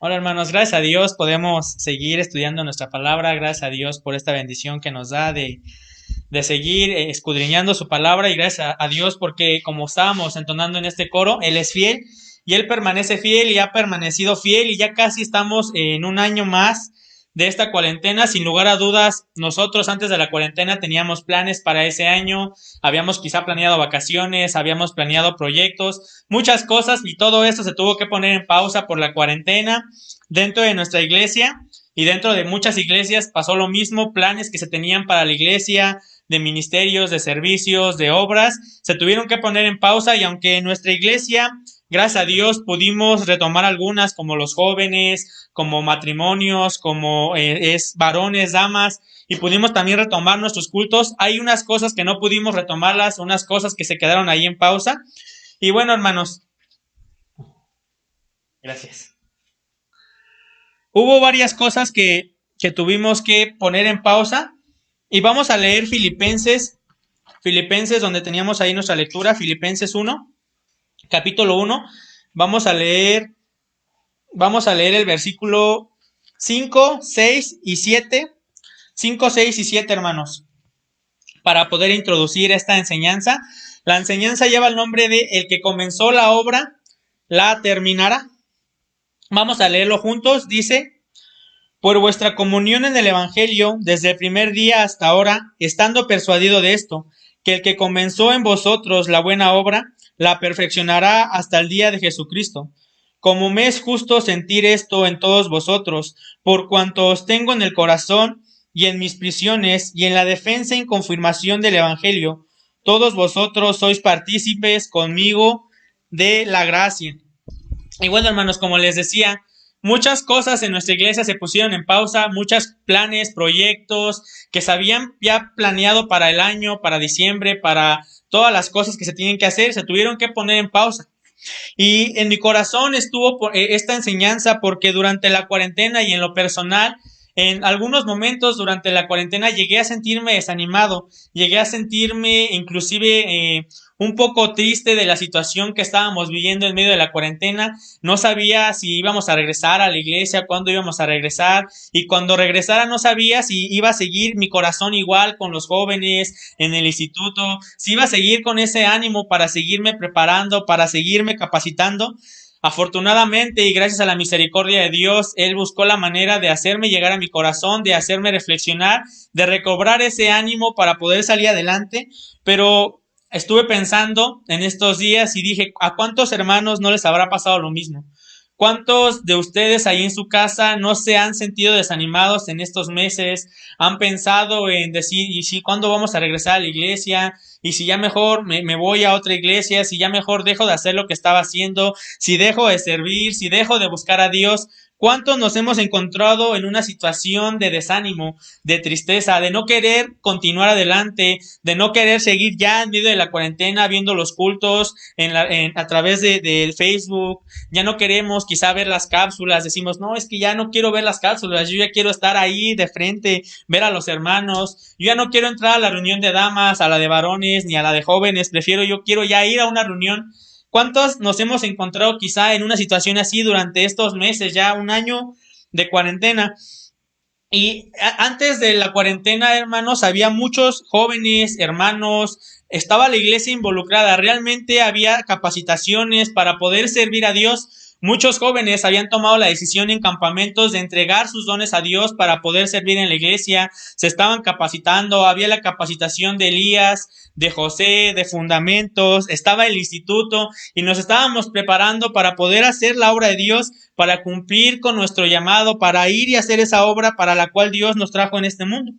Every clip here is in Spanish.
Hola hermanos, gracias a Dios podemos seguir estudiando nuestra palabra, gracias a Dios por esta bendición que nos da de seguir escudriñando su palabra y gracias a Dios porque como estábamos entonando en este coro, Él es fiel y Él permanece fiel y ha permanecido fiel y ya casi estamos en un año más de esta cuarentena. Sin lugar a dudas, nosotros antes de la cuarentena teníamos planes para ese año, habíamos quizá planeado vacaciones, habíamos planeado proyectos, muchas cosas y todo esto se tuvo que poner en pausa por la cuarentena dentro de nuestra iglesia y dentro de muchas iglesias pasó lo mismo, planes que se tenían para la iglesia, de ministerios, de servicios, de obras, se tuvieron que poner en pausa y aunque en nuestra iglesia, gracias a Dios, pudimos retomar algunas como los jóvenes, como matrimonios, como es varones, damas, y pudimos también retomar nuestros cultos. Hay unas cosas que no pudimos retomarlas, unas cosas que se quedaron ahí en pausa. Y bueno, hermanos, gracias. Hubo varias cosas que tuvimos que poner en pausa y vamos a leer Filipenses donde teníamos ahí nuestra lectura, Filipenses 1, capítulo 1. Vamos a leer el versículo 5, 6 y 7. 5, 6 y 7, hermanos, para poder introducir esta enseñanza. La enseñanza lleva el nombre de el que comenzó la obra, la terminará. Vamos a leerlo juntos. Dice: por vuestra comunión en el Evangelio, desde el primer día hasta ahora, estando persuadido de esto, que el que comenzó en vosotros la buena obra, la perfeccionará hasta el día de Jesucristo. Como me es justo sentir esto en todos vosotros, por cuanto os tengo en el corazón y en mis prisiones y en la defensa y confirmación del Evangelio, todos vosotros sois partícipes conmigo de la gracia. Y bueno, hermanos, como les decía, muchas cosas en nuestra iglesia se pusieron en pausa, muchos planes, proyectos que se habían ya planeado para el año, para diciembre, para todas las cosas que se tienen que hacer, se tuvieron que poner en pausa. Y en mi corazón estuvo esta enseñanza porque durante la cuarentena y en lo personal, en algunos momentos durante la cuarentena llegué a sentirme desanimado, llegué a sentirme inclusive un poco triste de la situación que estábamos viviendo en medio de la cuarentena. No sabía si íbamos a regresar a la iglesia, cuándo íbamos a regresar, y cuando regresara no sabía si iba a seguir mi corazón igual con los jóvenes en el instituto, si iba a seguir con ese ánimo para seguirme preparando, para seguirme capacitando. Afortunadamente y gracias a la misericordia de Dios, Él buscó la manera de hacerme llegar a mi corazón, de hacerme reflexionar, de recobrar ese ánimo para poder salir adelante. Pero estuve pensando en estos días y dije, ¿a cuántos hermanos no les habrá pasado lo mismo? ¿Cuántos de ustedes ahí en su casa no se han sentido desanimados en estos meses? ¿Han pensado en decir, y si cuándo vamos a regresar a la iglesia? ¿Y si ya mejor me voy a otra iglesia? ¿Si ya mejor dejo de hacer lo que estaba haciendo? ¿Si dejo de servir? ¿Si dejo de buscar a Dios? ¿Cuántos nos hemos encontrado en una situación de desánimo, de tristeza, de no querer continuar adelante, de no querer seguir ya en medio de la cuarentena viendo los cultos a través de Facebook? Ya no queremos quizá ver las cápsulas, decimos, no, es que ya no quiero ver las cápsulas, yo ya quiero estar ahí de frente, ver a los hermanos, yo ya no quiero entrar a la reunión de damas, a la de varones, ni a la de jóvenes, yo quiero ya ir a una reunión. ¿Cuántos nos hemos encontrado quizá en una situación así durante estos meses, ya un año de cuarentena? Y antes de la cuarentena, hermanos, había muchos jóvenes, hermanos, estaba la iglesia involucrada, realmente había capacitaciones para poder servir a Dios. Muchos jóvenes habían tomado la decisión en campamentos de entregar sus dones a Dios para poder servir en la iglesia, se estaban capacitando, había la capacitación de Elías, de José, de fundamentos, estaba el instituto y nos estábamos preparando para poder hacer la obra de Dios, para cumplir con nuestro llamado, para ir y hacer esa obra para la cual Dios nos trajo en este mundo.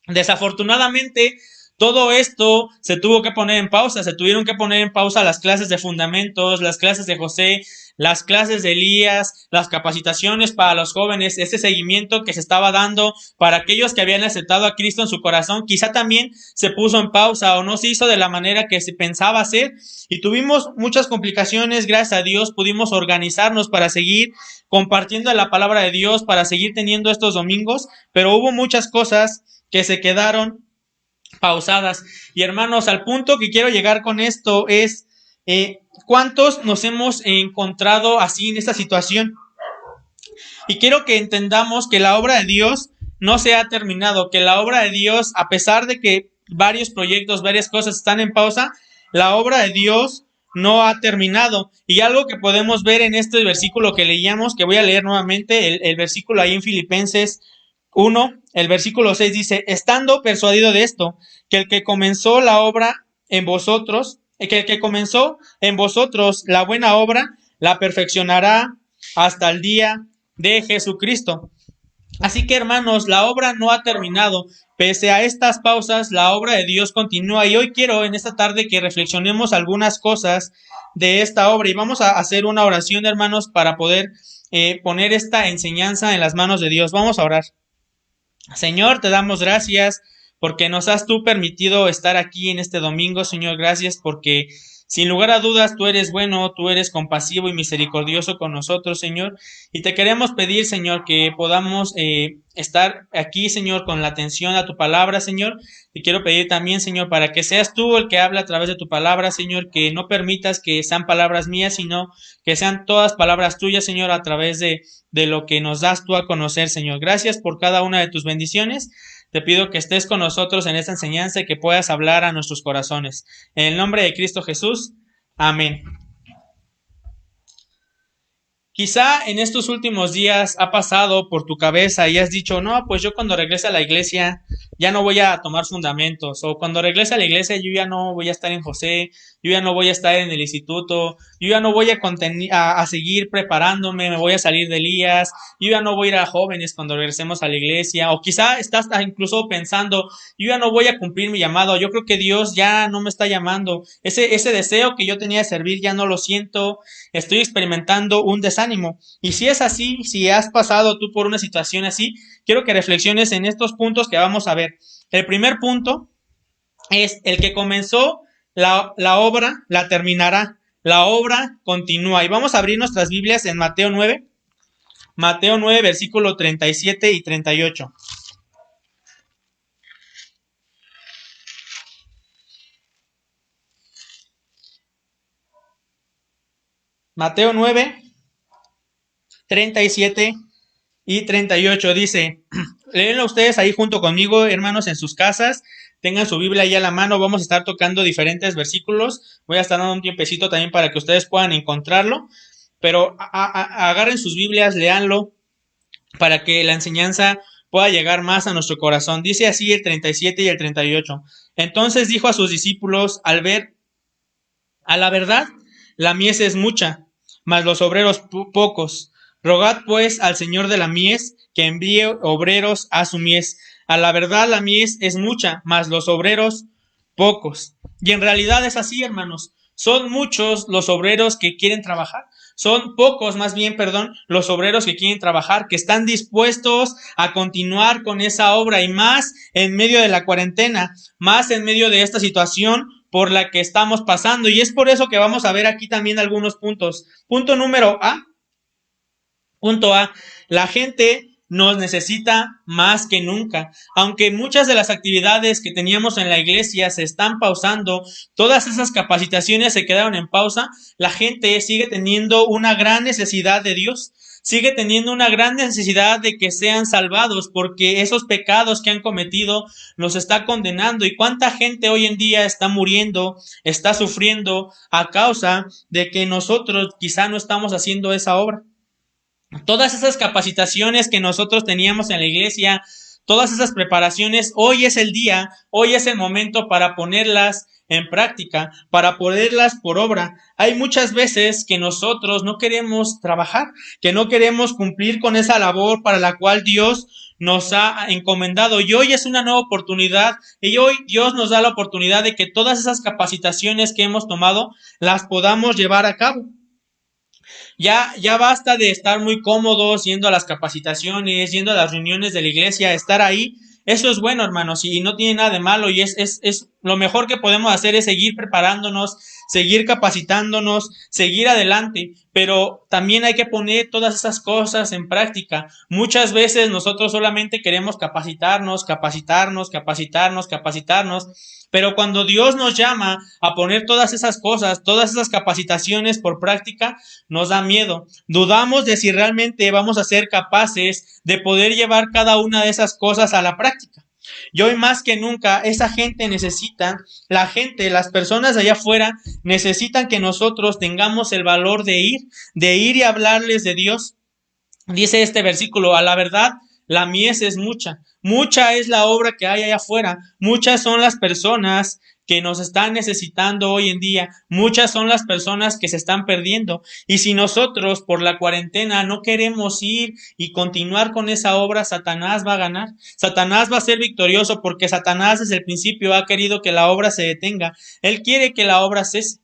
Desafortunadamente, todo esto se tuvo que poner en pausa, se tuvieron que poner en pausa las clases de fundamentos, las clases de José, las clases de Elías, las capacitaciones para los jóvenes, ese seguimiento que se estaba dando para aquellos que habían aceptado a Cristo en su corazón, quizá también se puso en pausa o no se hizo de la manera que se pensaba hacer y tuvimos muchas complicaciones. Gracias a Dios pudimos organizarnos para seguir compartiendo la palabra de Dios, para seguir teniendo estos domingos, pero hubo muchas cosas que se quedaron pausadas. Y hermanos, al punto que quiero llegar con esto es, ¿cuántos nos hemos encontrado así en esta situación? Y quiero que entendamos que la obra de Dios no se ha terminado, que la obra de Dios, a pesar de que varios proyectos, varias cosas están en pausa, la obra de Dios no ha terminado. Y algo que podemos ver en este versículo que leíamos, que voy a leer nuevamente, el versículo ahí en Filipenses 1, el versículo 6 dice, estando persuadido de esto, que el que comenzó la obra en vosotros, que el que comenzó en vosotros la buena obra, la perfeccionará hasta el día de Jesucristo. Así que, hermanos, la obra no ha terminado. Pese a estas pausas, la obra de Dios continúa. Y hoy quiero en esta tarde que reflexionemos algunas cosas de esta obra. Y vamos a hacer una oración, hermanos, para poder poner esta enseñanza en las manos de Dios. Vamos a orar. Señor, te damos gracias porque nos has tú permitido estar aquí en este domingo, Señor. Gracias porque sin lugar a dudas tú eres bueno, tú eres compasivo y misericordioso con nosotros, Señor. Y te queremos pedir, Señor, que podamos estar aquí, Señor, con la atención a tu palabra, Señor. Te quiero pedir también, Señor, para que seas tú el que habla a través de tu palabra, Señor, que no permitas que sean palabras mías, sino que sean todas palabras tuyas, Señor, a través de lo que nos das tú a conocer, Señor. Gracias por cada una de tus bendiciones. Te pido que estés con nosotros en esta enseñanza y que puedas hablar a nuestros corazones. En el nombre de Cristo Jesús. Amén. Quizá en estos últimos días ha pasado por tu cabeza y has dicho, no, pues yo cuando regrese a la iglesia ya no voy a tomar fundamentos, o cuando regrese a la iglesia yo ya no voy a estar en José, yo ya no voy a estar en el instituto, yo ya no voy a seguir preparándome, me voy a salir de Elías, yo ya no voy a ir a jóvenes cuando regresemos a la iglesia, o quizá estás incluso pensando, yo ya no voy a cumplir mi llamado, yo creo que Dios ya no me está llamando, ese deseo que yo tenía de servir ya no lo siento, estoy experimentando un desánimo. Y si es así, si has pasado tú por una situación así, quiero que reflexiones en estos puntos que vamos a ver. El primer punto es el que comenzó la obra, la terminará. La obra continúa. Y vamos a abrir nuestras Biblias en Mateo 9. Mateo 9, versículo 37 y 38. Mateo 9, 37 y 38 dice, léenlo ustedes ahí junto conmigo, hermanos, en sus casas, tengan su Biblia ahí a la mano, vamos a estar tocando diferentes versículos, voy a estar dando un tiempecito también para que ustedes puedan encontrarlo, pero agarren sus Biblias, léanlo, para que la enseñanza pueda llegar más a nuestro corazón. Dice así el 37 y el 38. Entonces dijo a sus discípulos, al ver, a la verdad, la mies es mucha, mas los obreros pocos. Rogad pues al Señor de la mies que envíe obreros a su mies. A la verdad la mies es mucha, mas los obreros pocos. Y en realidad es así, hermanos. Son muchos los obreros que quieren trabajar. Son pocos, más bien, perdón, los obreros que quieren trabajar, que están dispuestos a continuar con esa obra y más en medio de la cuarentena, más en medio de esta situación por la que estamos pasando. Y es por eso que vamos a ver aquí también algunos puntos. Punto número A. Punto A. La gente nos necesita más que nunca. Aunque muchas de las actividades que teníamos en la iglesia se están pausando, todas esas capacitaciones se quedaron en pausa, la gente sigue teniendo una gran necesidad de Dios, sigue teniendo una gran necesidad de que sean salvados, porque esos pecados que han cometido los está condenando. ¿Y cuánta gente hoy en día está muriendo, está sufriendo a causa de que nosotros quizá no estamos haciendo esa obra? Todas esas capacitaciones que nosotros teníamos en la iglesia, todas esas preparaciones, hoy es el día, hoy es el momento para ponerlas en práctica, para ponerlas por obra. Hay muchas veces que nosotros no queremos trabajar, que no queremos cumplir con esa labor para la cual Dios nos ha encomendado. Y hoy es una nueva oportunidad, y hoy Dios nos da la oportunidad de que todas esas capacitaciones que hemos tomado las podamos llevar a cabo. Ya basta de estar muy cómodos yendo a las capacitaciones, yendo a las reuniones de la iglesia, estar ahí. Eso es bueno, hermanos, y no tiene nada de malo y es lo mejor que podemos hacer es seguir preparándonos, seguir capacitándonos, seguir adelante, pero también hay que poner todas esas cosas en práctica. Muchas veces nosotros solamente queremos capacitarnos, pero cuando Dios nos llama a poner todas esas cosas, todas esas capacitaciones por práctica, nos da miedo. Dudamos de si realmente vamos a ser capaces de poder llevar cada una de esas cosas a la práctica. Y hoy más que nunca, esa gente necesita, las personas de allá afuera necesitan que nosotros tengamos el valor de ir y hablarles de Dios. Dice este versículo, a la verdad, la mies es mucha. Mucha es la obra que hay allá afuera. Muchas son las personas que nos están necesitando hoy en día. Muchas son las personas que se están perdiendo. Y si nosotros por la cuarentena no queremos ir y continuar con esa obra, Satanás va a ganar. Satanás va a ser victorioso porque Satanás desde el principio ha querido que la obra se detenga. Él quiere que la obra cese.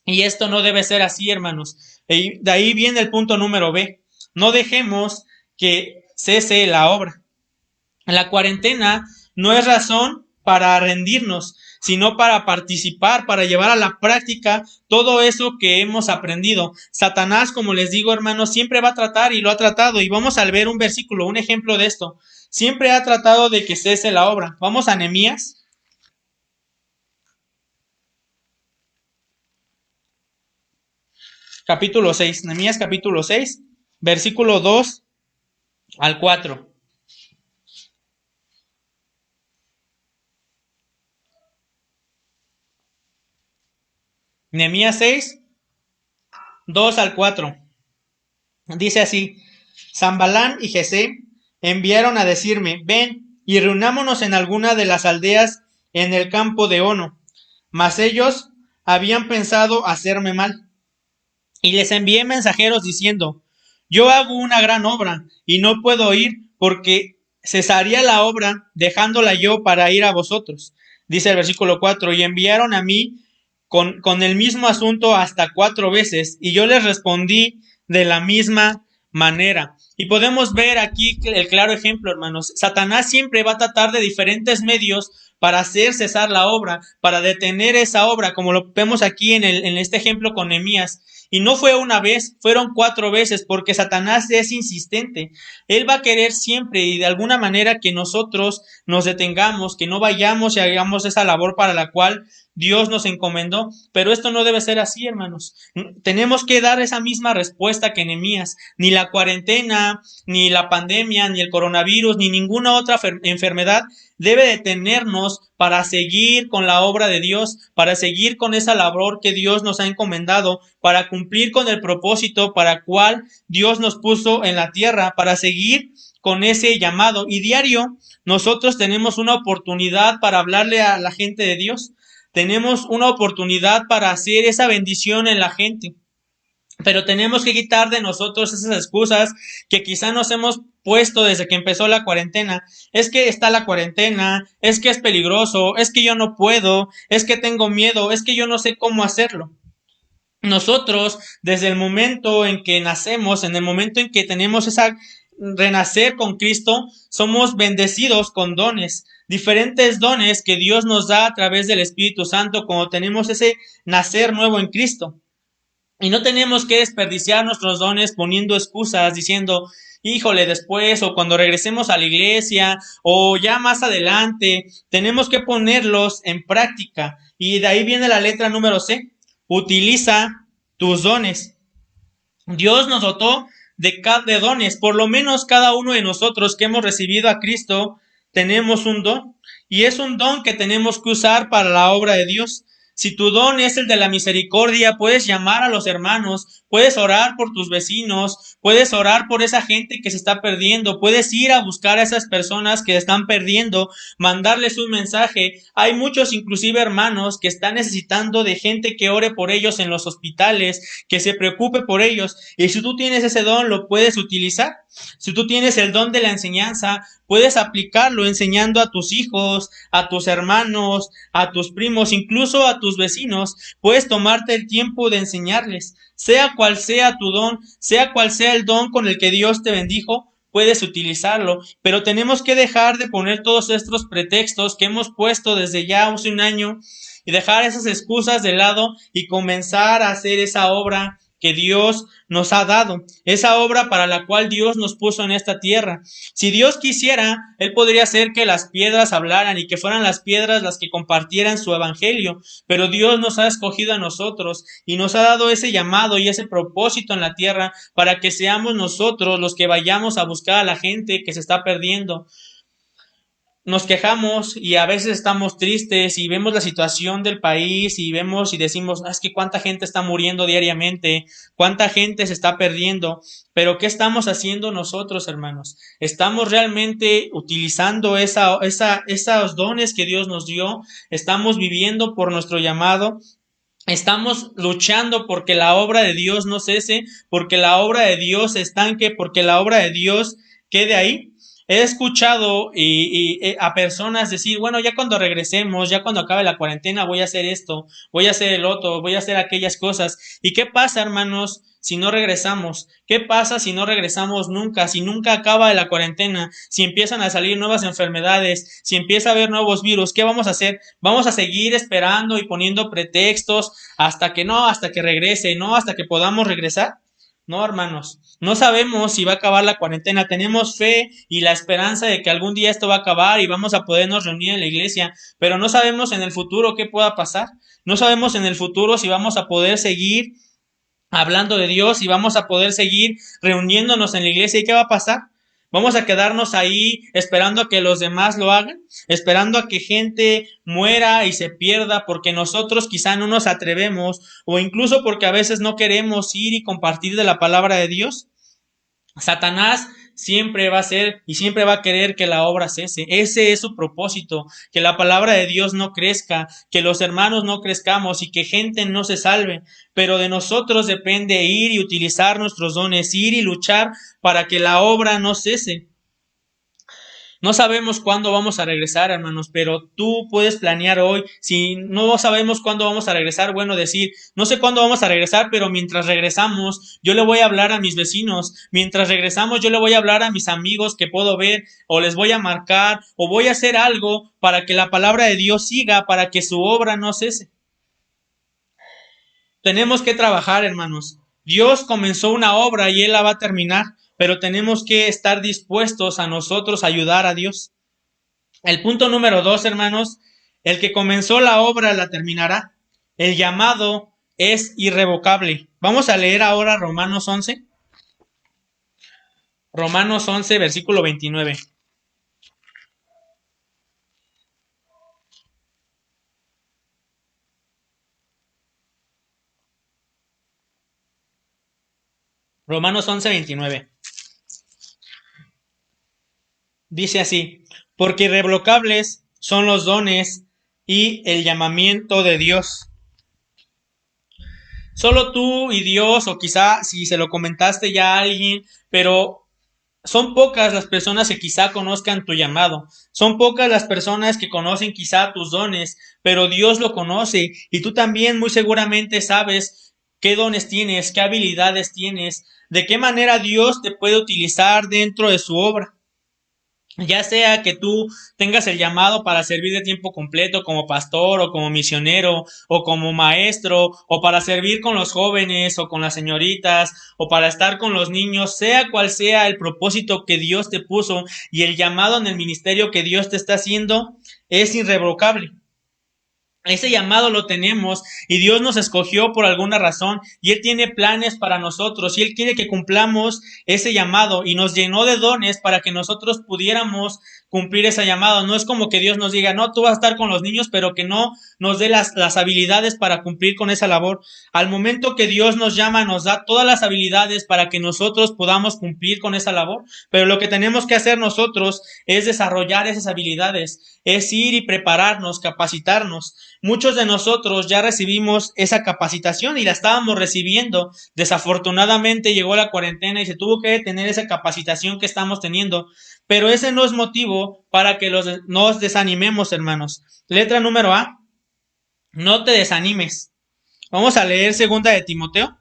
Y esto no debe ser así, hermanos. Y de ahí viene el punto número B. No dejemos que cese la obra. La cuarentena no es razón para rendirnos, sino para participar, para llevar a la práctica todo eso que hemos aprendido. Satanás, como les digo, hermanos, siempre va a tratar y lo ha tratado. Y vamos a ver un versículo, un ejemplo de esto. Siempre ha tratado de que cese la obra. Vamos a Nehemías. Capítulo 6, Nehemías capítulo 6, versículo 2 al 4. Nehemías 6, 2 al 4. Dice así, Zambalán y Gesé enviaron a decirme, ven y reunámonos en alguna de las aldeas en el campo de Ono. Mas ellos habían pensado hacerme mal. Y les envié mensajeros diciendo, yo hago una gran obra y no puedo ir porque cesaría la obra dejándola yo para ir a vosotros. Dice el versículo 4, y enviaron a mí con el mismo asunto hasta 4 veces y yo les respondí de la misma manera. Y podemos ver aquí el claro ejemplo, hermanos. Satanás siempre va a tratar de diferentes medios para hacer cesar la obra, para detener esa obra, como lo vemos aquí en este ejemplo con Nehemías. Y no fue una vez, fueron 4 veces, porque Satanás es insistente. Él va a querer siempre y de alguna manera que nosotros nos detengamos, que no vayamos y hagamos esa labor para la cual Dios nos encomendó, pero esto no debe ser así, hermanos. Tenemos que dar esa misma respuesta que Nehemías. Ni la cuarentena, ni la pandemia, ni el coronavirus, ni ninguna otra enfermedad debe detenernos para seguir con la obra de Dios, para seguir con esa labor que Dios nos ha encomendado, para cumplir con el propósito para cual Dios nos puso en la tierra, para seguir con ese llamado. Y diario nosotros tenemos una oportunidad para hablarle a la gente de Dios. Tenemos una oportunidad para hacer esa bendición en la gente. Pero tenemos que quitar de nosotros esas excusas que quizá nos hemos puesto desde que empezó la cuarentena. Es que está la cuarentena, es que es peligroso, es que yo no puedo, es que tengo miedo, es que yo no sé cómo hacerlo. Nosotros, desde el momento en que nacemos, en el momento en que tenemos esa renacer con Cristo, somos bendecidos con dones, diferentes dones que Dios nos da a través del Espíritu Santo cuando tenemos ese nacer nuevo en Cristo. Y no tenemos que desperdiciar nuestros dones poniendo excusas, diciendo, híjole, después, o cuando regresemos a la iglesia, o ya más adelante. Tenemos que ponerlos en práctica. Y de ahí viene la letra número C. Utiliza tus dones. Dios nos dotó de dones. Por lo menos cada uno de nosotros que hemos recibido a Cristo, tenemos un don. Y es un don que tenemos que usar para la obra de Dios. Si tu don es el de la misericordia, puedes llamar a los hermanos, puedes orar por tus vecinos, puedes orar por esa gente que se está perdiendo, puedes ir a buscar a esas personas que se están perdiendo, mandarles un mensaje. Hay muchos inclusive hermanos que están necesitando de gente que ore por ellos en los hospitales, que se preocupe por ellos. Y si tú tienes ese don, lo puedes utilizar. Si tú tienes el don de la enseñanza, puedes aplicarlo enseñando a tus hijos, a tus hermanos, a tus primos, incluso a tus vecinos. Puedes tomarte el tiempo de enseñarles, sea cual sea tu don, sea cual sea el don con el que Dios te bendijo. puedes utilizarlo, pero tenemos que dejar de poner todos estos pretextos que hemos puesto desde ya hace un año y dejar esas excusas de lado y comenzar a hacer esa obra que Dios nos ha dado, esa obra para la cual Dios nos puso en esta tierra. Si Dios quisiera, Él podría hacer que las piedras hablaran y que fueran las piedras las que compartieran su evangelio, pero Dios nos ha escogido a nosotros y nos ha dado ese llamado y ese propósito en la tierra para que seamos nosotros los que vayamos a buscar a la gente que se está perdiendo. Nos quejamos y a veces estamos tristes y vemos la situación del país y vemos y decimos, es que cuánta gente está muriendo diariamente, cuánta gente se está perdiendo, pero ¿qué estamos haciendo nosotros, hermanos? ¿Estamos realmente utilizando esos dones que Dios nos dio? ¿Estamos viviendo por nuestro llamado? Estamos luchando porque la obra de Dios no cese, porque la obra de Dios se estanque, porque la obra de Dios quede ahí. He escuchado a personas decir, bueno, ya cuando regresemos, ya cuando acabe la cuarentena, voy a hacer esto, voy a hacer el otro, voy a hacer aquellas cosas. ¿Y qué pasa, hermanos, si no regresamos? ¿Qué pasa si no regresamos nunca? Si nunca acaba la cuarentena, si empiezan a salir nuevas enfermedades, si empieza a haber nuevos virus, ¿qué vamos a hacer? ¿Vamos a seguir esperando y poniendo pretextos hasta que regrese, hasta que podamos regresar? No, hermanos, no sabemos si va a acabar la cuarentena. Tenemos fe y la esperanza de que algún día esto va a acabar y vamos a podernos reunir en la iglesia, pero no sabemos en el futuro qué pueda pasar. No sabemos en el futuro si vamos a poder seguir hablando de Dios, si vamos a poder seguir reuniéndonos en la iglesia. ¿Y qué va a pasar? ¿Vamos a quedarnos ahí esperando a que los demás lo hagan? ¿Esperando a que gente muera y se pierda porque nosotros quizá no nos atrevemos o incluso porque a veces no queremos ir y compartir de la palabra de Dios? Satanás siempre va a ser y siempre va a querer que la obra cese. Ese es su propósito, que la palabra de Dios no crezca, que los hermanos no crezcamos y que gente no se salve. Pero de nosotros depende ir y utilizar nuestros dones, ir y luchar para que la obra no cese. No sabemos cuándo vamos a regresar, hermanos, pero tú puedes planear hoy. Si no sabemos cuándo vamos a regresar, bueno, decir, no sé cuándo vamos a regresar, pero mientras regresamos, yo le voy a hablar a mis vecinos. Mientras regresamos, yo le voy a hablar a mis amigos que puedo ver, o les voy a marcar, o voy a hacer algo para que la palabra de Dios siga, para que su obra no cese. Tenemos que trabajar, hermanos. Dios comenzó una obra y Él la va a terminar, pero tenemos que estar dispuestos a nosotros a ayudar a Dios. El punto número 2, hermanos, el que comenzó la obra la terminará. El llamado es irrevocable. Vamos a leer ahora Romanos 11. Romanos 11, versículo 29. Romanos 11, 29. Dice así, porque irrevocables son los dones y el llamamiento de Dios. Solo tú y Dios, o quizá si se lo comentaste ya a alguien, pero son pocas las personas que quizá conozcan tu llamado. Son pocas las personas que conocen quizá tus dones, pero Dios lo conoce y tú también muy seguramente sabes qué dones tienes, qué habilidades tienes, de qué manera Dios te puede utilizar dentro de su obra. Ya sea que tú tengas el llamado para servir de tiempo completo como pastor o como misionero o como maestro o para servir con los jóvenes o con las señoritas o para estar con los niños, sea cual sea el propósito que Dios te puso y el llamado en el ministerio que Dios te está haciendo, es irrevocable. Ese llamado lo tenemos y Dios nos escogió por alguna razón y Él tiene planes para nosotros y Él quiere que cumplamos ese llamado y nos llenó de dones para que nosotros pudiéramos cumplir ese llamado. No es como que Dios nos diga, no, tú vas a estar con los niños, pero que no nos dé las habilidades para cumplir con esa labor. Al momento que Dios nos llama, nos da todas las habilidades para que nosotros podamos cumplir con esa labor. Pero lo que tenemos que hacer nosotros es desarrollar esas habilidades, es ir y prepararnos, capacitarnos. Muchos de nosotros ya recibimos esa capacitación y la estábamos recibiendo. Desafortunadamente llegó la cuarentena y se tuvo que detener esa capacitación que estamos teniendo. Pero ese no es motivo para que nos desanimemos, hermanos. Letra número A. No te desanimes. Vamos a leer segunda de Timoteo.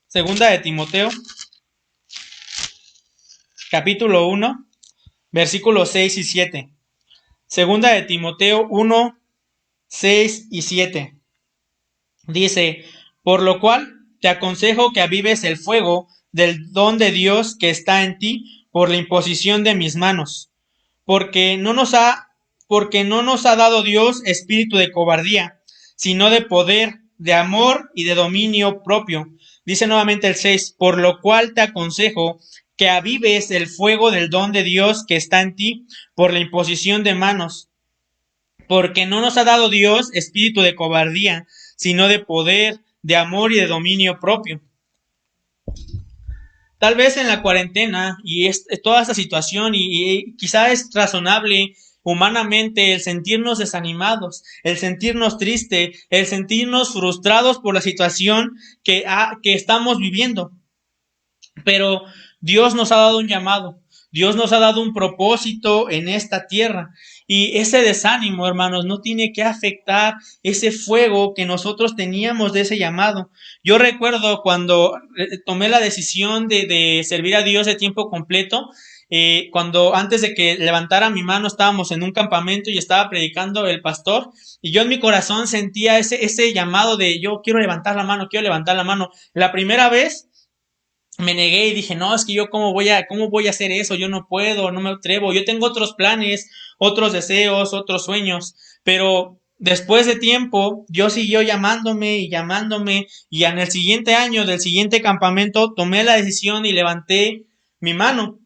Segunda de Timoteo. capítulo 1, versículos 6 y 7. Segunda de Timoteo 1, 6 y 7. Dice, por lo cual te aconsejo que avives el fuego del don de Dios que está en ti por la imposición de mis manos, porque no nos ha, porque no nos ha dado Dios espíritu de cobardía, sino de poder, de amor y de dominio propio. Dice nuevamente el 6, por lo cual te aconsejo que avives el fuego del don de Dios que está en ti por la imposición de manos, porque no nos ha dado Dios espíritu de cobardía, sino de poder, de amor y de dominio propio. Tal vez en la cuarentena y toda esta situación y quizá es razonable humanamente el sentirnos desanimados, el sentirnos tristes, el sentirnos frustrados por la situación que estamos viviendo. Pero Dios nos ha dado un llamado, Dios nos ha dado un propósito en esta tierra. Y ese desánimo, hermanos, no tiene que afectar ese fuego que nosotros teníamos de ese llamado. Yo recuerdo cuando tomé la decisión de servir a Dios de tiempo completo, cuando antes de que levantara mi mano estábamos en un campamento y estaba predicando el pastor, y yo en mi corazón sentía ese llamado de yo quiero levantar la mano, quiero levantar la mano. La primera vez me negué y dije, no, es que yo cómo voy a hacer eso, yo no puedo, no me atrevo, yo tengo otros planes, otros deseos, otros sueños, pero después de tiempo, Dios siguió llamándome y llamándome, y en el siguiente año del siguiente campamento tomé la decisión y levanté mi mano.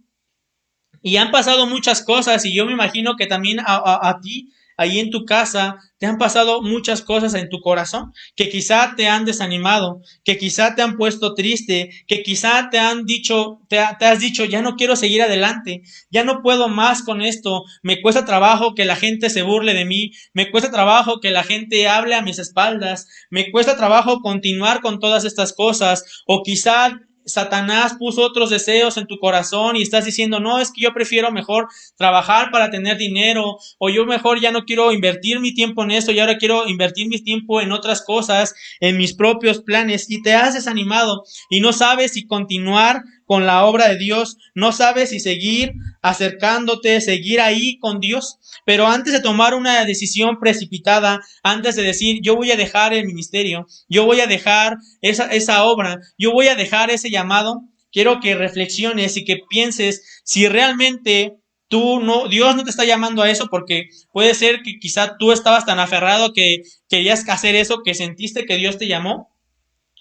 Y han pasado muchas cosas y yo me imagino que también a ti, ahí en tu casa, te han pasado muchas cosas en tu corazón que quizá te han desanimado, que quizá te han puesto triste, que quizá te han dicho, te has dicho, ya no quiero seguir adelante, ya no puedo más con esto, me cuesta trabajo que la gente se burle de mí, me cuesta trabajo que la gente hable a mis espaldas, me cuesta trabajo continuar con todas estas cosas, o quizá Satanás puso otros deseos en tu corazón y estás diciendo, no, es que yo prefiero mejor trabajar para tener dinero, o yo mejor ya no quiero invertir mi tiempo en esto y ahora quiero invertir mi tiempo en otras cosas, en mis propios planes, y te has desanimado y no sabes si continuar con la obra de Dios, no sabes si seguir acercándote, seguir ahí con Dios. Pero antes de tomar una decisión precipitada, antes de decir, yo voy a dejar el ministerio, yo voy a dejar esa obra, yo voy a dejar ese llamado, quiero que reflexiones y que pienses si realmente Dios no te está llamando a eso, porque puede ser que quizá tú estabas tan aferrado que querías hacer eso, que sentiste que Dios te llamó,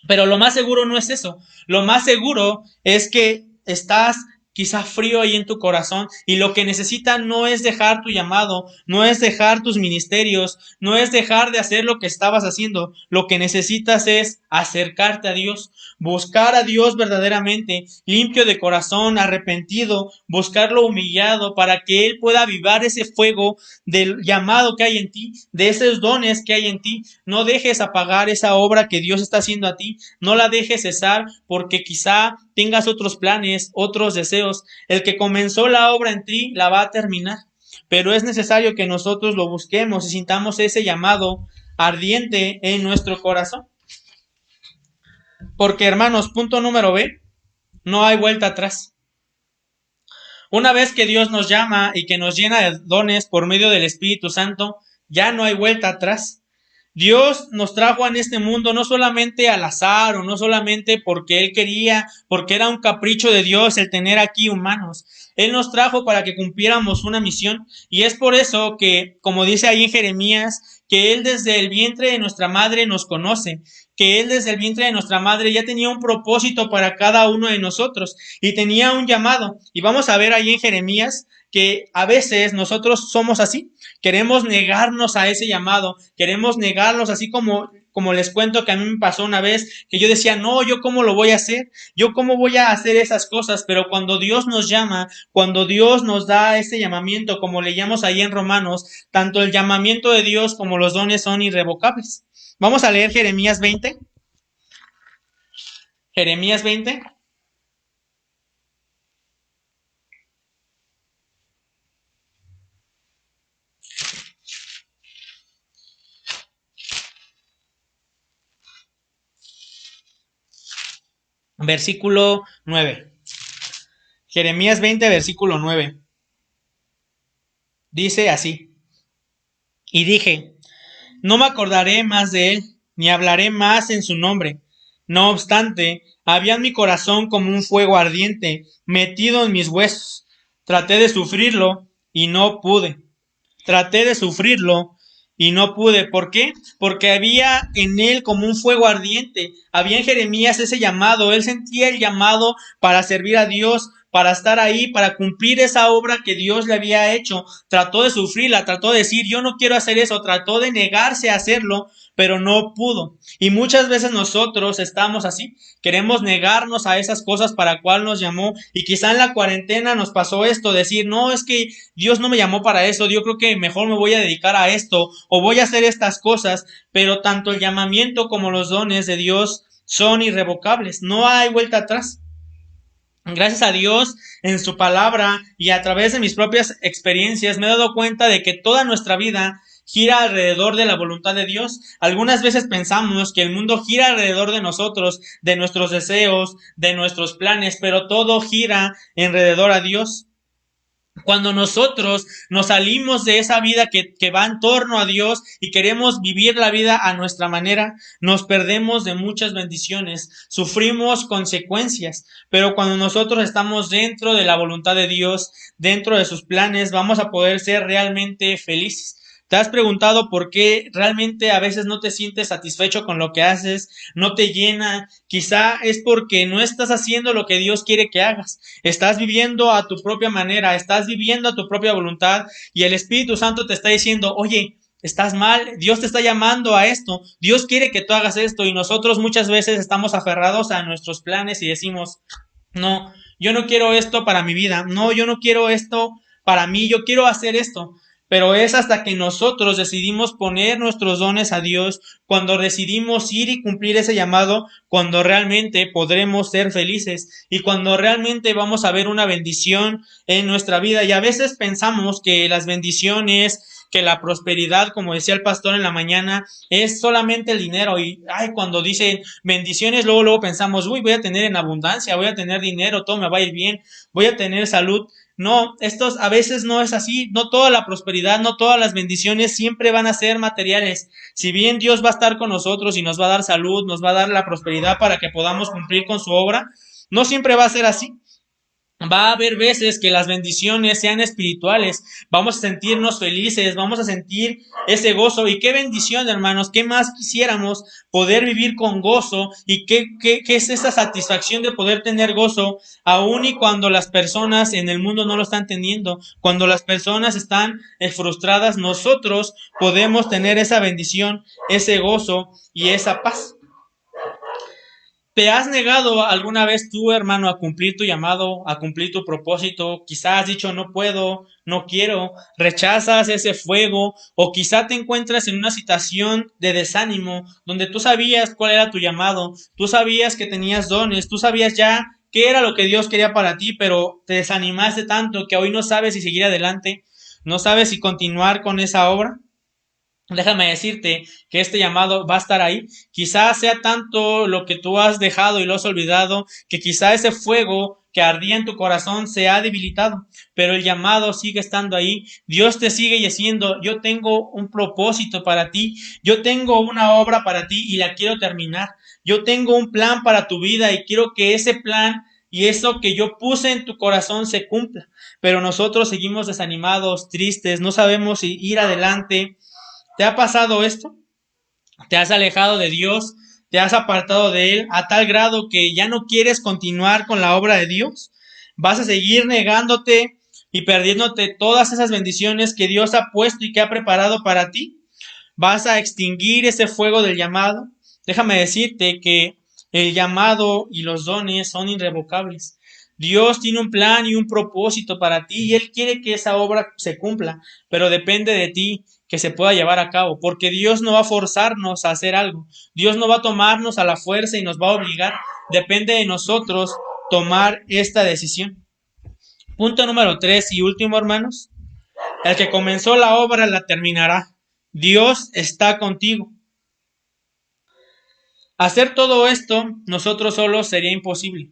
pero lo más seguro no es eso. Lo más seguro es que estás quizá frío ahí en tu corazón y lo que necesitas no es dejar tu llamado, no es dejar tus ministerios, no es dejar de hacer lo que estabas haciendo. Lo que necesitas es acercarte a Dios, buscar a Dios verdaderamente, limpio de corazón, arrepentido, buscarlo humillado para que Él pueda avivar ese fuego del llamado que hay en ti, de esos dones que hay en ti. No dejes apagar esa obra que Dios está haciendo a ti, no la dejes cesar porque quizá tengas otros planes, otros deseos. El que comenzó la obra en ti la va a terminar, pero es necesario que nosotros lo busquemos y sintamos ese llamado ardiente en nuestro corazón. Porque, hermanos, punto número B, no hay vuelta atrás. Una vez que Dios nos llama y que nos llena de dones por medio del Espíritu Santo, ya no hay vuelta atrás. Dios nos trajo en este mundo no solamente al azar o no solamente porque Él quería, porque era un capricho de Dios el tener aquí humanos. Él nos trajo para que cumpliéramos una misión y es por eso que, como dice ahí en Jeremías, que Él desde el vientre de nuestra madre nos conoce, que Él desde el vientre de nuestra madre ya tenía un propósito para cada uno de nosotros y tenía un llamado. Y vamos a ver ahí en Jeremías que a veces nosotros somos así. Queremos negarnos a ese llamado, queremos negarnos así como les cuento que a mí me pasó una vez, que yo decía, no, yo cómo lo voy a hacer, yo cómo voy a hacer esas cosas, pero cuando Dios nos llama, cuando Dios nos da ese llamamiento, como leíamos ahí en Romanos, tanto el llamamiento de Dios como los dones son irrevocables. Vamos a leer Jeremías 20. Jeremías 20. Versículo 9. Jeremías 20, versículo 9. Dice así: y dije, no me acordaré más de él, ni hablaré más en su nombre. No obstante, había en mi corazón como un fuego ardiente, metido en mis huesos. Traté de sufrirlo y no pude. Traté de sufrirlo y no pude. ¿Por qué? Porque había en él como un fuego ardiente. Había en Jeremías ese llamado. Él sentía el llamado para servir a Dios, para estar ahí, para cumplir esa obra que Dios le había hecho. Trató de sufrirla, trató de decir, yo no quiero hacer eso, trató de negarse a hacerlo, pero no pudo. Y muchas veces nosotros estamos así, queremos negarnos a esas cosas para cual nos llamó, y quizá en la cuarentena nos pasó esto, decir, no, es que Dios no me llamó para eso, yo creo que mejor me voy a dedicar a esto, o voy a hacer estas cosas, pero tanto el llamamiento como los dones de Dios son irrevocables, no hay vuelta atrás. Gracias a Dios, en su palabra y a través de mis propias experiencias, me he dado cuenta de que toda nuestra vida gira alrededor de la voluntad de Dios. Algunas veces pensamos que el mundo gira alrededor de nosotros, de nuestros deseos, de nuestros planes, pero todo gira alrededor a Dios. Cuando nosotros nos salimos de esa vida que va en torno a Dios y queremos vivir la vida a nuestra manera, nos perdemos de muchas bendiciones, sufrimos consecuencias, pero cuando nosotros estamos dentro de la voluntad de Dios, dentro de sus planes, vamos a poder ser realmente felices. ¿Te has preguntado por qué realmente a veces no te sientes satisfecho con lo que haces, no te llena? Quizá es porque no estás haciendo lo que Dios quiere que hagas. Estás viviendo a tu propia manera, estás viviendo a tu propia voluntad y el Espíritu Santo te está diciendo, oye, estás mal, Dios te está llamando a esto, Dios quiere que tú hagas esto y nosotros muchas veces estamos aferrados a nuestros planes y decimos, no, yo no quiero esto para mi vida, no, yo no quiero esto para mí, yo quiero hacer esto. Pero es hasta que nosotros decidimos poner nuestros dones a Dios, cuando decidimos ir y cumplir ese llamado, cuando realmente podremos ser felices y cuando realmente vamos a ver una bendición en nuestra vida. Y a veces pensamos que las bendiciones, que la prosperidad, como decía el pastor en la mañana, es solamente el dinero. Y ay, cuando dicen bendiciones, luego pensamos, uy, voy a tener en abundancia, voy a tener dinero, todo me va a ir bien, voy a tener salud. No, estos a veces no es así, no toda la prosperidad, no todas las bendiciones siempre van a ser materiales. Si bien Dios va a estar con nosotros y nos va a dar salud, nos va a dar la prosperidad para que podamos cumplir con su obra, no siempre va a ser así. Va a haber veces que las bendiciones sean espirituales, vamos a sentirnos felices, vamos a sentir ese gozo y qué bendición, hermanos, qué más quisiéramos poder vivir con gozo y qué es esa satisfacción de poder tener gozo aun y cuando las personas en el mundo no lo están teniendo, cuando las personas están frustradas, nosotros podemos tener esa bendición, ese gozo y esa paz. ¿Te has negado alguna vez tú, hermano, a cumplir tu llamado, a cumplir tu propósito? Quizás has dicho no puedo, no quiero, rechazas ese fuego o quizá te encuentras en una situación de desánimo donde tú sabías cuál era tu llamado, tú sabías que tenías dones, tú sabías ya qué era lo que Dios quería para ti, pero te desanimaste tanto que hoy no sabes si seguir adelante, no sabes si continuar con esa obra. Déjame decirte que este llamado va a estar ahí. Quizás sea tanto lo que tú has dejado y lo has olvidado, que quizá ese fuego que ardía en tu corazón se ha debilitado, pero el llamado sigue estando ahí. Dios te sigue diciendo, yo tengo un propósito para ti, yo tengo una obra para ti y la quiero terminar. Yo tengo un plan para tu vida y quiero que ese plan y eso que yo puse en tu corazón se cumpla. Pero nosotros seguimos desanimados, tristes, no sabemos si ir adelante. ¿Te ha pasado esto? ¿Te has alejado de Dios? ¿Te has apartado de Él a tal grado que ya no quieres continuar con la obra de Dios? ¿Vas a seguir negándote y perdiéndote todas esas bendiciones que Dios ha puesto y que ha preparado para ti? ¿Vas a extinguir ese fuego del llamado? Déjame decirte que el llamado y los dones son irrevocables. Dios tiene un plan y un propósito para ti y Él quiere que esa obra se cumpla, pero depende de ti que se pueda llevar a cabo, porque Dios no va a forzarnos a hacer algo, Dios no va a tomarnos a la fuerza y nos va a obligar, depende de nosotros tomar esta decisión. Punto número 3 y último, hermanos, el que comenzó la obra la terminará. Dios está contigo. Hacer todo esto nosotros solos sería imposible.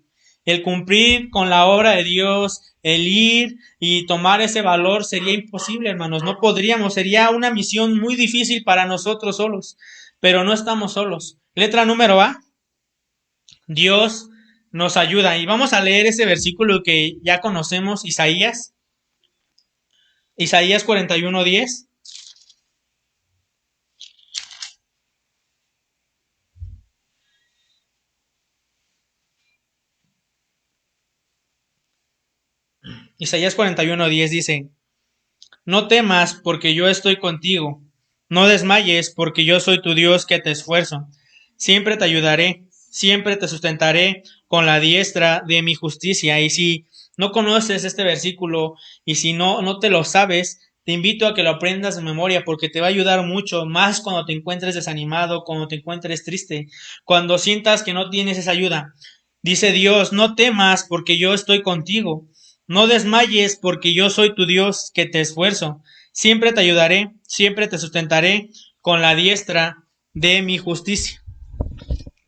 El cumplir con la obra de Dios, el ir y tomar ese valor sería imposible, hermanos. No podríamos, sería una misión muy difícil para nosotros solos, pero no estamos solos. Letra número A, Dios nos ayuda. Y vamos a leer ese versículo que ya conocemos, Isaías 41:10. Isaías 41:10 dice: No temas, porque yo estoy contigo. No desmayes, porque yo soy tu Dios que te esfuerzo. Siempre te ayudaré, siempre te sustentaré con la diestra de mi justicia. Y si no conoces este versículo y si no te lo sabes, te invito a que lo aprendas de memoria porque te va a ayudar mucho, más cuando te encuentres desanimado, cuando te encuentres triste, cuando sientas que no tienes esa ayuda. Dice Dios: no temas, porque yo estoy contigo. No desmayes, porque yo soy tu Dios que te esfuerzo. Siempre te ayudaré, siempre te sustentaré con la diestra de mi justicia.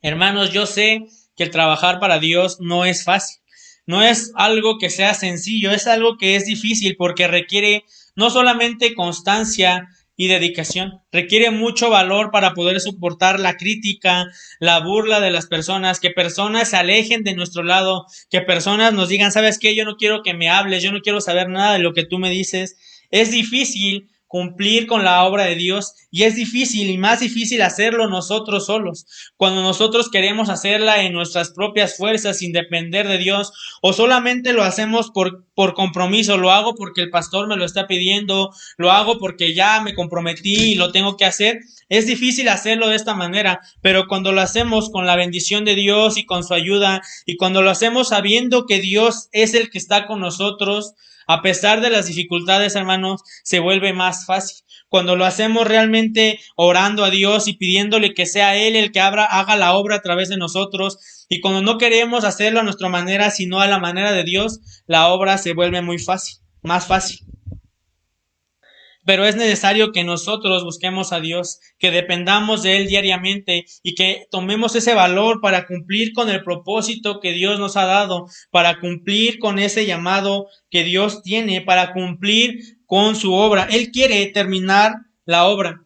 Hermanos, yo sé que el trabajar para Dios no es fácil. No es algo que sea sencillo, es algo que es difícil porque requiere no solamente constancia y dedicación, requiere mucho valor para poder soportar la crítica, la burla de las personas, que personas se alejen de nuestro lado, que personas nos digan: ¿sabes qué? Yo no quiero que me hables, yo no quiero saber nada de lo que tú me dices. Es difícil cumplir con la obra de Dios y es difícil y más difícil hacerlo nosotros solos, cuando nosotros queremos hacerla en nuestras propias fuerzas sin depender de Dios, o solamente lo hacemos por compromiso, lo hago porque el pastor me lo está pidiendo, lo hago porque ya me comprometí y lo tengo que hacer. Es difícil hacerlo de esta manera, pero cuando lo hacemos con la bendición de Dios y con su ayuda, y cuando lo hacemos sabiendo que Dios es el que está con nosotros, a pesar de las dificultades, hermanos, se vuelve más fácil. Cuando lo hacemos realmente orando a Dios y pidiéndole que sea Él el que haga la obra a través de nosotros, y cuando no queremos hacerlo a nuestra manera, sino a la manera de Dios, la obra se vuelve muy fácil, más fácil. Pero es necesario que nosotros busquemos a Dios, que dependamos de Él diariamente y que tomemos ese valor para cumplir con el propósito que Dios nos ha dado, para cumplir con ese llamado que Dios tiene, para cumplir con su obra. Él quiere terminar la obra.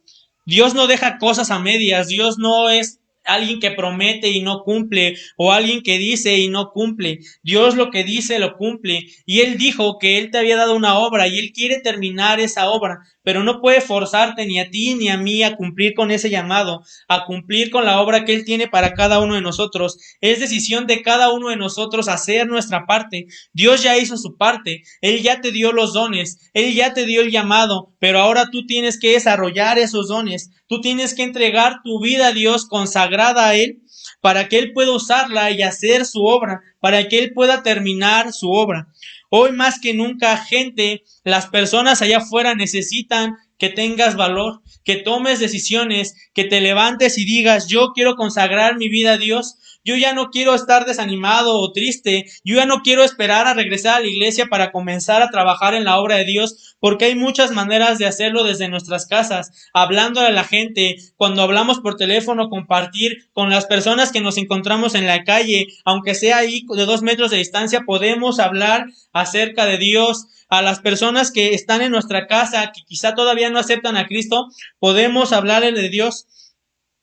Dios no deja cosas a medias. Dios no es alguien que promete y no cumple, o alguien que dice y no cumple. Dios lo que dice lo cumple, y Él dijo que Él te había dado una obra y Él quiere terminar esa obra, pero no puede forzarte ni a ti ni a mí a cumplir con ese llamado, a cumplir con la obra que Él tiene para cada uno de nosotros. Es decisión de cada uno de nosotros hacer nuestra parte. Dios ya hizo su parte, Él ya te dio los dones, Él ya te dio el llamado, pero ahora tú tienes que desarrollar esos dones. Tú tienes que entregar tu vida a Dios consagrada a Él para que Él pueda usarla y hacer su obra, para que Él pueda terminar su obra. Hoy más que nunca, gente, las personas allá afuera necesitan que tengas valor, que tomes decisiones, que te levantes y digas: yo quiero consagrar mi vida a Dios. Yo ya no quiero estar desanimado o triste. Yo ya no quiero esperar a regresar a la iglesia para comenzar a trabajar en la obra de Dios, porque hay muchas maneras de hacerlo desde nuestras casas, hablando a la gente, cuando hablamos por teléfono, compartir con las personas que nos encontramos en la calle, aunque sea ahí de 2 metros de distancia, podemos hablar acerca de Dios. A las personas que están en nuestra casa, que quizá todavía no aceptan a Cristo, podemos hablarles de Dios.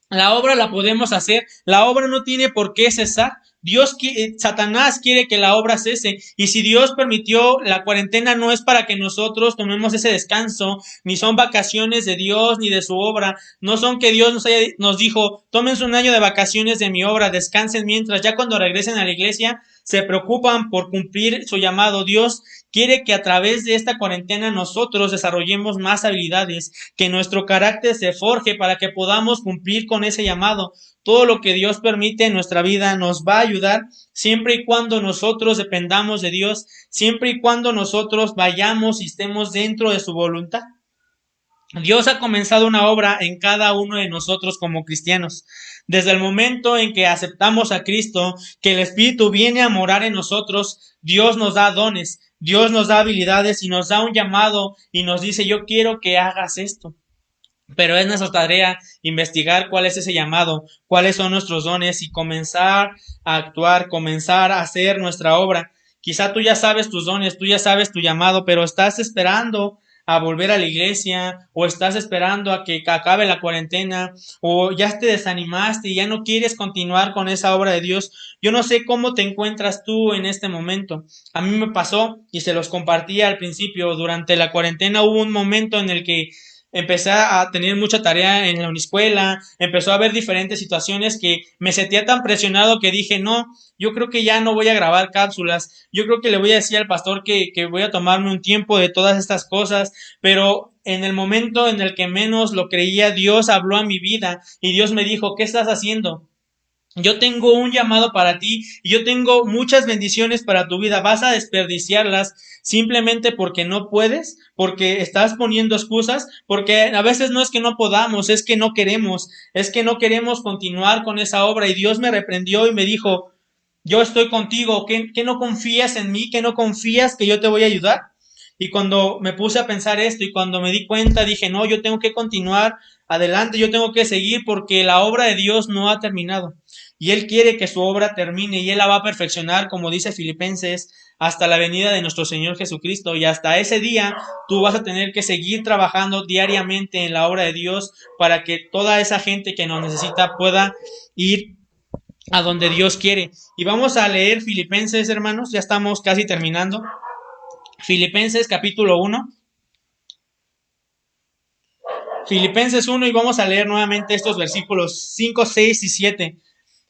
La obra la podemos hacer, la obra no tiene por qué cesar. Satanás quiere que la obra cese, y si Dios permitió la cuarentena no es para que nosotros tomemos ese descanso, ni son vacaciones de Dios ni de su obra. No son que Dios nos dijo: tómense un año de vacaciones de mi obra, descansen mientras, ya cuando regresen a la iglesia se preocupan por cumplir su llamado. Dios quiere que a través de esta cuarentena nosotros desarrollemos más habilidades, que nuestro carácter se forje para que podamos cumplir con ese llamado. Todo lo que Dios permite en nuestra vida nos va a ayudar, siempre y cuando nosotros dependamos de Dios, siempre y cuando nosotros vayamos y estemos dentro de su voluntad. Dios ha comenzado una obra en cada uno de nosotros como cristianos. Desde el momento en que aceptamos a Cristo, que el Espíritu viene a morar en nosotros, Dios nos da dones, Dios nos da habilidades y nos da un llamado y nos dice: yo quiero que hagas esto. Pero es nuestra tarea investigar cuál es ese llamado, cuáles son nuestros dones y comenzar a actuar, comenzar a hacer nuestra obra. Quizá tú ya sabes tus dones, tú ya sabes tu llamado, pero estás esperando a volver a la iglesia o estás esperando a que acabe la cuarentena o ya te desanimaste y ya no quieres continuar con esa obra de Dios. Yo no sé cómo te encuentras tú en este momento. A mí me pasó y se los compartí al principio. Durante la cuarentena hubo un momento en el que empecé a tener mucha tarea en la escuela, empezó a haber diferentes situaciones que me sentía tan presionado que dije, no, yo creo que ya no voy a grabar cápsulas, yo creo que le voy a decir al pastor que voy a tomarme un tiempo de todas estas cosas, pero en el momento en el que menos lo creía, Dios habló a mi vida y Dios me dijo, ¿qué estás haciendo? Yo tengo un llamado para ti y yo tengo muchas bendiciones para tu vida. ¿Vas a desperdiciarlas simplemente porque no puedes? Porque estás poniendo excusas, porque a veces no es que no podamos, es que no queremos continuar con esa obra. Y Dios me reprendió y me dijo, yo estoy contigo, ¿que no confías en mí? ¿Que no confías que yo te voy a ayudar? Y cuando me puse a pensar esto y cuando me di cuenta, dije, no, yo tengo que continuar adelante, yo tengo que seguir porque la obra de Dios no ha terminado. Y Él quiere que su obra termine y Él la va a perfeccionar, como dice Filipenses, hasta la venida de nuestro Señor Jesucristo. Y hasta ese día tú vas a tener que seguir trabajando diariamente en la obra de Dios para que toda esa gente que nos necesita pueda ir a donde Dios quiere. Y vamos a leer Filipenses, hermanos, ya estamos casi terminando. Filipenses capítulo 1. Filipenses 1 y vamos a leer nuevamente estos versículos 5, 6 y 7.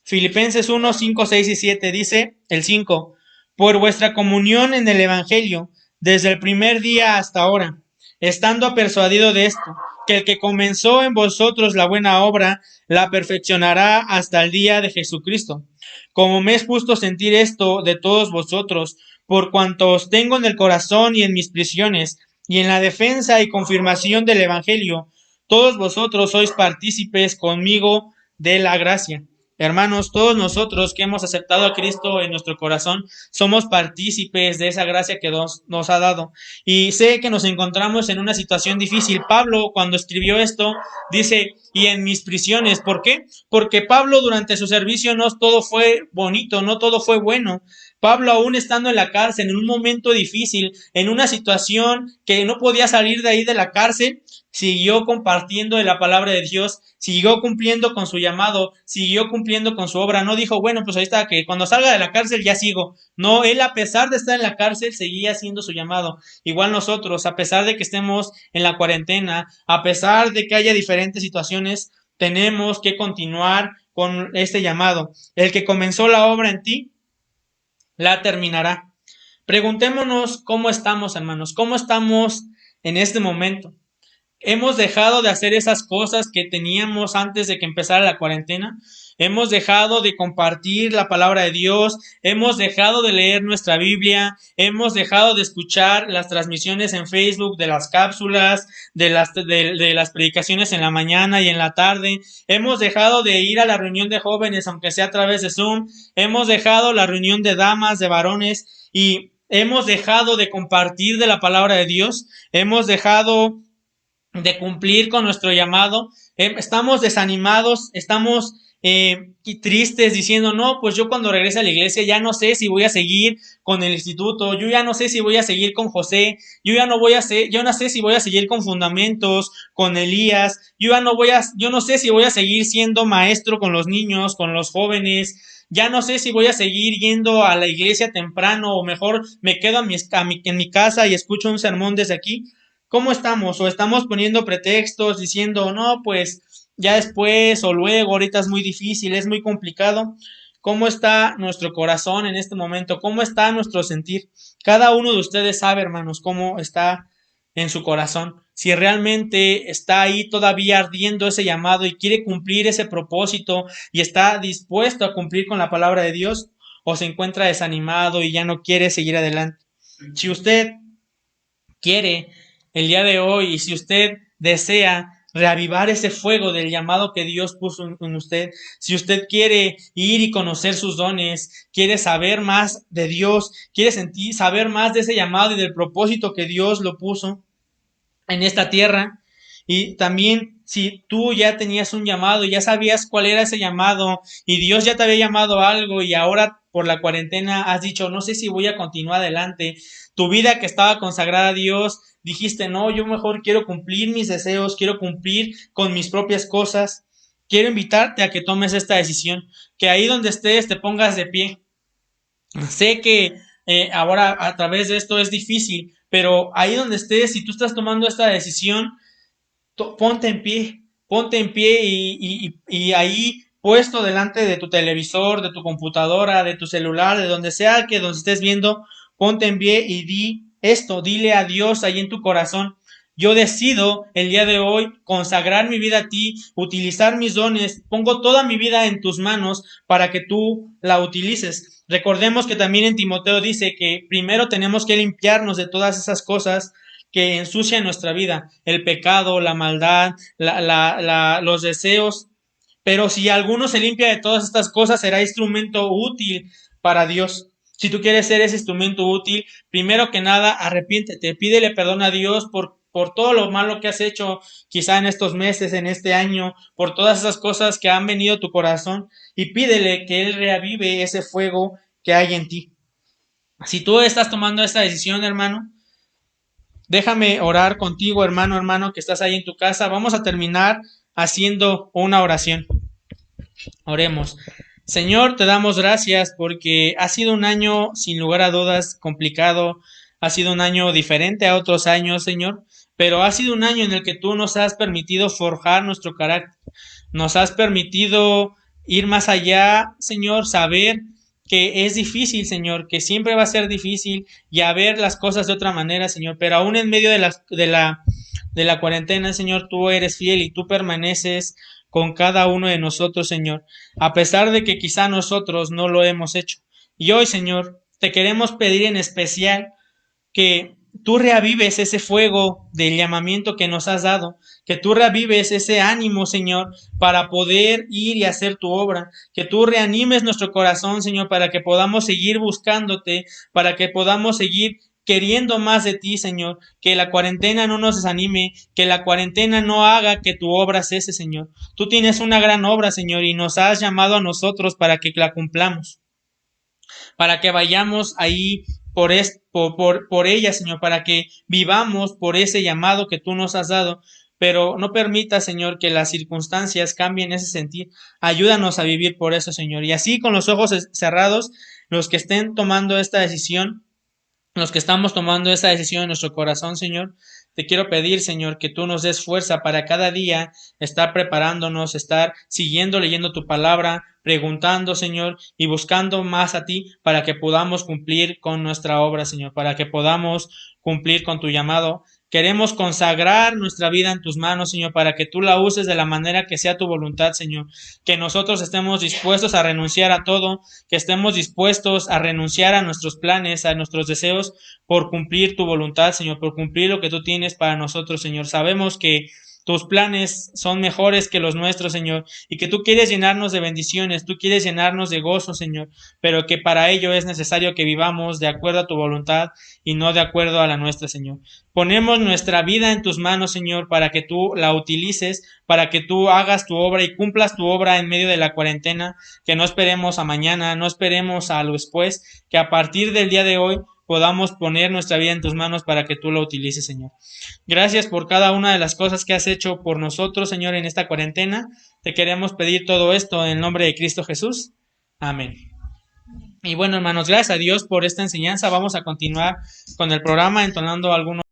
Filipenses 1, 5, 6 y 7 dice el 5, por vuestra comunión en el Evangelio, desde el primer día hasta ahora, estando persuadido de esto, que el que comenzó en vosotros la buena obra, la perfeccionará hasta el día de Jesucristo. Como me es justo sentir esto de todos vosotros, por cuanto os tengo en el corazón y en mis prisiones, y en la defensa y confirmación del Evangelio, todos vosotros sois partícipes conmigo de la gracia. Hermanos, todos nosotros que hemos aceptado a Cristo en nuestro corazón, somos partícipes de esa gracia que nos ha dado. Y sé que nos encontramos en una situación difícil. Pablo, cuando escribió esto, dice, y en mis prisiones. ¿Por qué? Porque Pablo durante su servicio no todo fue bonito, no todo fue bueno. Pablo, aún estando en la cárcel, en un momento difícil, en una situación que no podía salir de ahí de la cárcel, siguió compartiendo de la palabra de Dios, siguió cumpliendo con su llamado, siguió cumpliendo con su obra. No dijo, bueno, pues ahí está, que cuando salga de la cárcel ya sigo. No, él a pesar de estar en la cárcel seguía haciendo su llamado. Igual nosotros, a pesar de que estemos en la cuarentena, a pesar de que haya diferentes situaciones, tenemos que continuar con este llamado. El que comenzó la obra en ti, la terminará. Preguntémonos cómo estamos, hermanos, cómo estamos en este momento. Hemos dejado de hacer esas cosas que teníamos antes de que empezara la cuarentena. Hemos dejado de compartir la palabra de Dios. Hemos dejado de leer nuestra Biblia. Hemos dejado de escuchar las transmisiones en Facebook de las cápsulas, de las predicaciones en la mañana y en la tarde. Hemos dejado de ir a la reunión de jóvenes, aunque sea a través de Zoom. Hemos dejado la reunión de damas, de varones, y hemos dejado de compartir de la palabra de Dios. Hemos dejado de cumplir con nuestro llamado. Estamos desanimados, estamos tristes diciendo, no, pues yo cuando regrese a la iglesia ya no sé si voy a seguir con el instituto, yo ya no sé si voy a seguir con José, yo no sé si voy a seguir con Fundamentos, con Elías, yo no sé si voy a seguir siendo maestro con los niños, con los jóvenes, ya no sé si voy a seguir yendo a la iglesia temprano o mejor me quedo en mi casa y escucho un sermón desde aquí. ¿Cómo estamos? O estamos poniendo pretextos diciendo, no, pues ya después o luego, ahorita es muy difícil, es muy complicado. ¿Cómo está nuestro corazón en este momento? ¿Cómo está nuestro sentir? Cada uno de ustedes sabe, hermanos, cómo está en su corazón. Si realmente está ahí todavía ardiendo ese llamado y quiere cumplir ese propósito y está dispuesto a cumplir con la palabra de Dios, o se encuentra desanimado y ya no quiere seguir adelante. Si usted quiere el día de hoy, y si usted desea reavivar ese fuego del llamado que Dios puso en usted, si usted quiere ir y conocer sus dones, quiere saber más de Dios, quiere saber más de ese llamado y del propósito que Dios lo puso en esta tierra, Y también si tú ya tenías un llamado, ya sabías cuál era ese llamado y Dios ya te había llamado a algo y ahora por la cuarentena has dicho, no sé si voy a continuar adelante, tu vida que estaba consagrada a Dios, dijiste, no, yo mejor quiero cumplir mis deseos, quiero cumplir con mis propias cosas. Quiero invitarte a que tomes esta decisión, que ahí donde estés te pongas de pie. Sé que ahora a través de esto es difícil, pero ahí donde estés, si tú estás tomando esta decisión, ponte en pie y ahí puesto delante de tu televisor, de tu computadora, de tu celular, de donde sea que donde estés viendo, ponte en pie y di esto, dile a Dios ahí en tu corazón. Yo decido el día de hoy consagrar mi vida a ti, utilizar mis dones, pongo toda mi vida en tus manos para que tú la utilices. Recordemos que también en Timoteo dice que primero tenemos que limpiarnos de todas esas cosas que ensucian nuestra vida, el pecado, la maldad, los deseos. Pero si alguno se limpia de todas estas cosas, será instrumento útil para Dios. Si tú quieres ser ese instrumento útil, primero que nada, arrepiéntete, pídele perdón a Dios por todo lo malo que has hecho, quizá en estos meses, en este año, por todas esas cosas que han venido a tu corazón, y pídele que Él reavive ese fuego que hay en ti. Si tú estás tomando esta decisión, hermano, déjame orar contigo, hermano, que estás ahí en tu casa. Vamos a terminar haciendo una oración. Oremos. Señor, te damos gracias porque ha sido un año, sin lugar a dudas, complicado. Ha sido un año diferente a otros años, Señor, pero ha sido un año en el que tú nos has permitido forjar nuestro carácter. Nos has permitido ir más allá, Señor, saber que es difícil, Señor, que siempre va a ser difícil y a ver las cosas de otra manera, Señor, pero aún en medio de la cuarentena, Señor, tú eres fiel y tú permaneces con cada uno de nosotros, Señor, a pesar de que quizá nosotros no lo hemos hecho. Y hoy, Señor, te queremos pedir en especial que tú reavives ese fuego del llamamiento que nos has dado, que tú reavives ese ánimo, Señor, para poder ir y hacer tu obra, que tú reanimes nuestro corazón, Señor, para que podamos seguir buscándote, para que podamos seguir queriendo más de ti, Señor, que la cuarentena no nos desanime, que la cuarentena no haga que tu obra cese, Señor. Tú tienes una gran obra, Señor, y nos has llamado a nosotros para que la cumplamos, para que vayamos ahí por ella, Señor, para que vivamos por ese llamado que tú nos has dado. Pero no permita, Señor, que las circunstancias cambien ese sentir. Ayúdanos a vivir por eso, Señor. Y así, con los ojos cerrados, los que estén tomando esta decisión, los que estamos tomando esta decisión en nuestro corazón, Señor, te quiero pedir, Señor, que tú nos des fuerza para cada día estar preparándonos, estar siguiendo leyendo tu palabra, preguntando, Señor, y buscando más a ti para que podamos cumplir con nuestra obra, Señor, para que podamos cumplir con tu llamado. Queremos consagrar nuestra vida en tus manos, Señor, para que tú la uses de la manera que sea tu voluntad, Señor. Que nosotros estemos dispuestos a renunciar a todo, que estemos dispuestos a renunciar a nuestros planes, a nuestros deseos, por cumplir tu voluntad, Señor, por cumplir lo que tú tienes para nosotros, Señor. Sabemos que tus planes son mejores que los nuestros, Señor, y que tú quieres llenarnos de bendiciones, tú quieres llenarnos de gozo, Señor, pero que para ello es necesario que vivamos de acuerdo a tu voluntad y no de acuerdo a la nuestra, Señor. Ponemos nuestra vida en tus manos, Señor, para que tú la utilices, para que tú hagas tu obra y cumplas tu obra en medio de la cuarentena, que no esperemos a mañana, no esperemos a lo después, que a partir del día de hoy podamos poner nuestra vida en tus manos para que tú la utilices, Señor. Gracias por cada una de las cosas que has hecho por nosotros, Señor, en esta cuarentena. Te queremos pedir todo esto en el nombre de Cristo Jesús. Amén. Y bueno, hermanos, gracias a Dios por esta enseñanza. Vamos a continuar con el programa entonando algunos